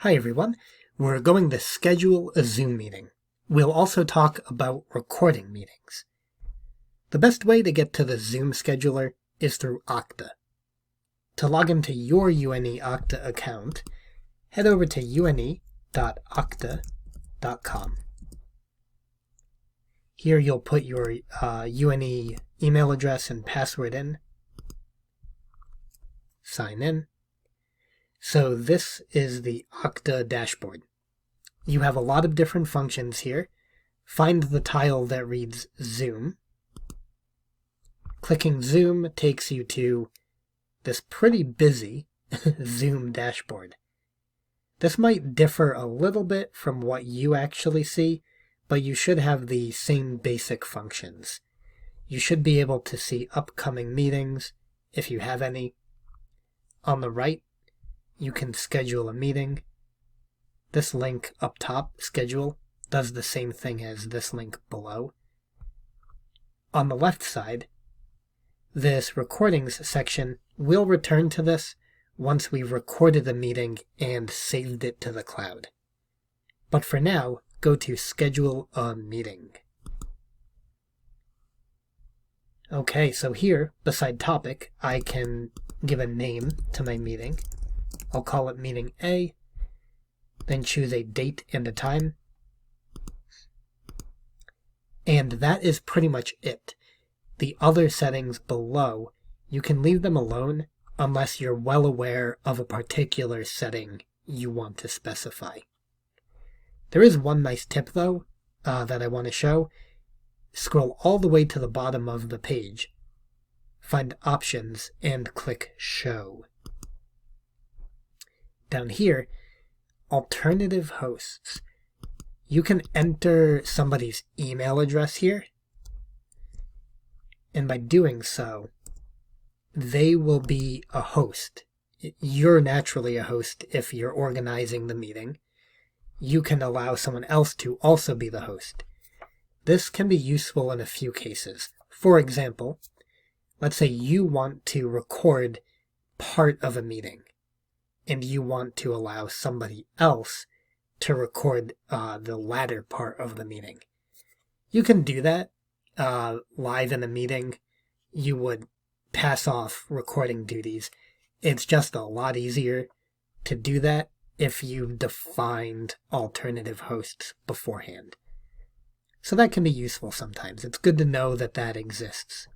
Hi everyone, we're going to schedule a Zoom meeting. We'll also talk about recording meetings. The best way to get to the Zoom scheduler is through Okta. To log into your UNE Okta account, head over to une.okta.com. Here you'll put your UNE email address and password in. Sign in. So this is the Okta dashboard. You have a lot of different functions here. Find the tile that reads Zoom. Clicking Zoom takes you to this pretty busy Zoom dashboard. This might differ a little bit from what you actually see, but you should have the same basic functions. You should be able to see upcoming meetings, if you have any. On the right, you can schedule a meeting. This link up top, Schedule, does the same thing as this link below. On the left side, this Recordings section will return to this once we've recorded the meeting and saved it to the cloud. But for now, go to Schedule a Meeting. Okay, so here, beside Topic, I can give a name to my meeting. I'll call it Meeting A, then choose a date and a time. And that is pretty much it. The other settings below, you can leave them alone unless you're well aware of a particular setting you want to specify. There is one nice tip though that I want to show. Scroll all the way to the bottom of the page, find Options, and click Show. Down here, Alternative Hosts. You can enter somebody's email address here, and by doing so, they will be a host. You're naturally a host if you're organizing the meeting. You can allow someone else to also be the host. This can be useful in a few cases. For example, let's say you want to record part of a meeting, and you want to allow somebody else to record the latter part of the meeting. You can do that live in a meeting. You would pass off recording duties. It's just a lot easier to do that if you've defined alternative hosts beforehand. So that can be useful sometimes. It's good to know that that exists.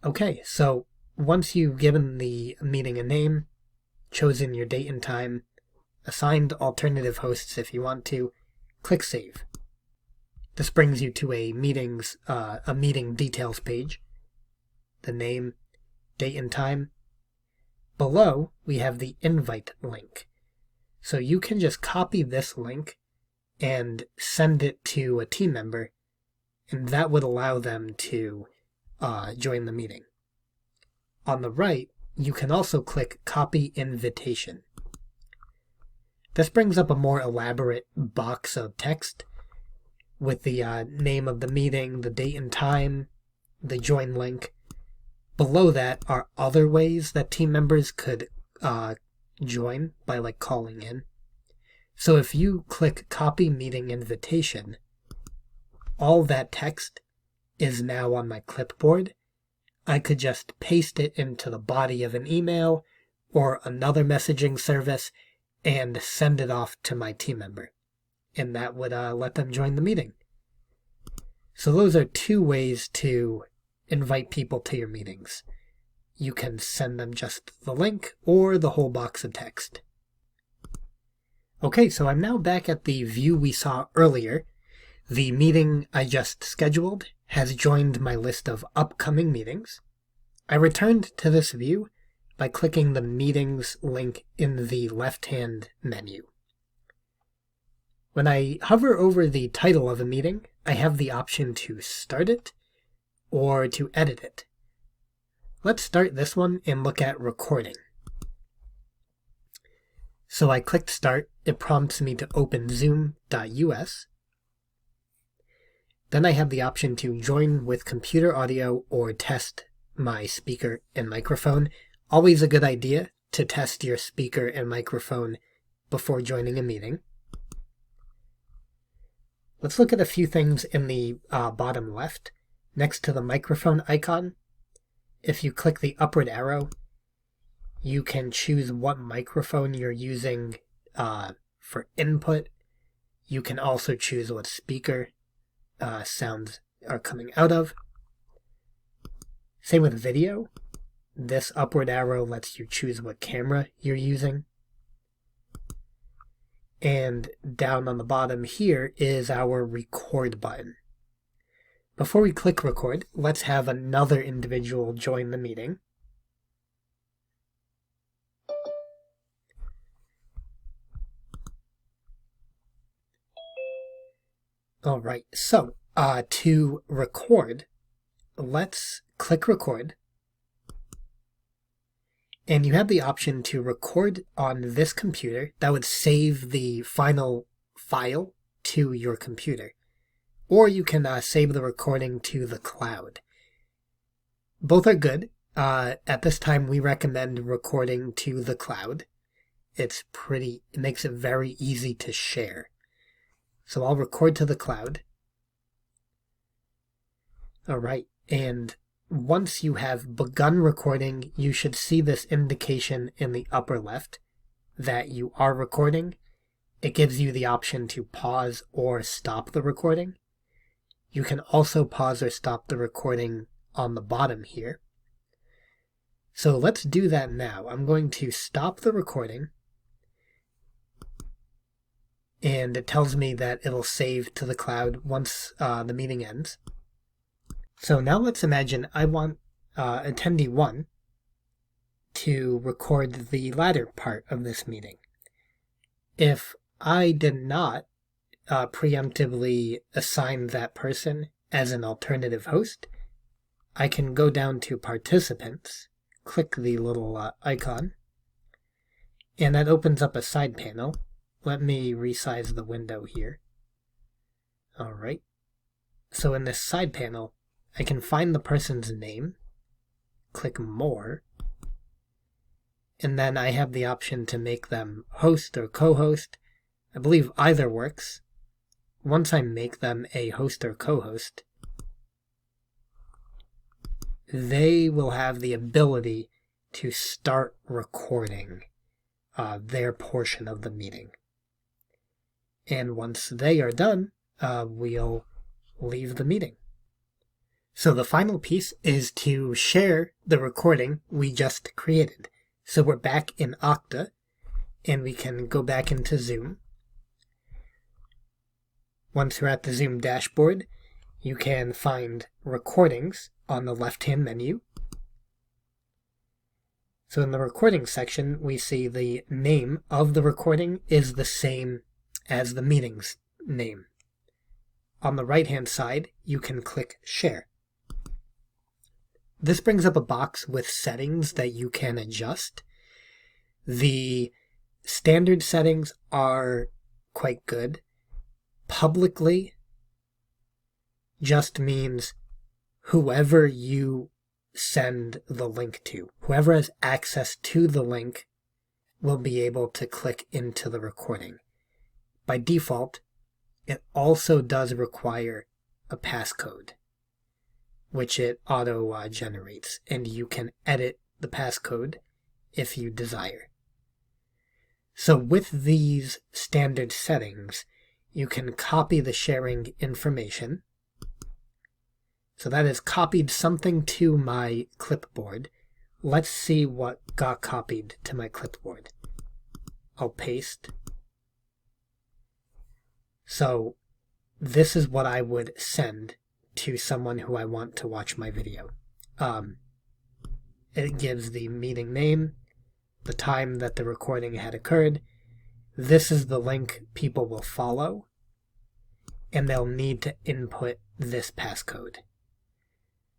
Okay, so once you've given the meeting a name, chosen your date and time, assigned alternative hosts if you want to, click Save. This brings you to a meeting details page. The name, date and time. Below, we have the invite link. So you can just copy this link and send it to a team member, and that would allow them to join the meeting. On the right, you can also click Copy Invitation. This brings up a more elaborate box of text with the name of the meeting, the date and time, the join link. Below that are other ways that team members could join by calling in. So if you click Copy Meeting Invitation, all that text is now on my clipboard. I could just paste it into the body of an email or another messaging service and send it off to my team member. And that would let them join the meeting. So those are two ways to invite people to your meetings. You can send them just the link or the whole box of text. Okay, so I'm now back at the view we saw earlier. The meeting I just scheduled has joined my list of upcoming meetings. I returned to this view by clicking the Meetings link in the left-hand menu. When I hover over the title of a meeting, I have the option to start it or to edit it. Let's start this one and look at recording. So I clicked Start. It prompts me to open zoom.us. Then I have the option to join with computer audio or test my speaker and microphone. Always a good idea to test your speaker and microphone before joining a meeting. Let's look at a few things in the bottom left. Next to the microphone icon, if you click the upward arrow, you can choose what microphone you're using for input. You can also choose what speaker sounds are coming out of. Same with video. This upward arrow lets you choose what camera you're using. And down on the bottom here is our record button. Before we click record, let's have another individual join the meeting. All right, so to record, let's click record. And you have the option to record on this computer. That would save the final file to your computer. Or you can save the recording to the cloud. Both are good. At this time, we recommend recording to the cloud. It makes it very easy to share. So I'll record to the cloud. All right, and once you have begun recording, you should see this indication in the upper left that you are recording. It gives you the option to pause or stop the recording. You can also pause or stop the recording on the bottom here. So let's do that now. I'm going to stop the recording. And it tells me that it'll save to the cloud once the meeting ends. So now let's imagine I want attendee 1 to record the latter part of this meeting. If I did not preemptively assign that person as an alternative host, I can go down to participants, click the little icon, and that opens up a side panel. Let me resize the window here. All right. So in this side panel, I can find the person's name, click More, and then I have the option to make them host or co-host. I believe either works. Once I make them a host or co-host, they will have the ability to start recording their portion of the meeting. And once they are done, we'll leave the meeting. So the final piece is to share the recording we just created. So we're back in Okta, and we can go back into Zoom. Once we're at the Zoom dashboard, you can find recordings on the left-hand menu. So in the recording section, we see the name of the recording is the same as the meeting's name. On the right-hand side, you can click Share. This brings up a box with settings that you can adjust. The standard settings are quite good. Publicly just means whoever you send the link to, whoever has access to the link will be able to click into the recording. By default, it also does require a passcode, which it auto-generates, and you can edit the passcode if you desire. So with these standard settings, you can copy the sharing information. So that has copied something to my clipboard. Let's see what got copied to my clipboard. I'll paste. So this is what I would send to someone who I want to watch my video. It gives the meeting name, the time that the recording had occurred. This is the link people will follow, and they'll need to input this passcode.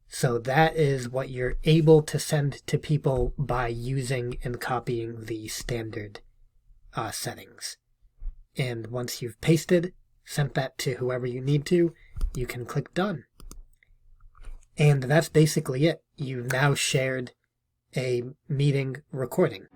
So that is what you're able to send to people by using and copying the standard settings. And once you've pasted, sent that to whoever you need to, you can click Done. And that's basically it. You've now shared a meeting recording.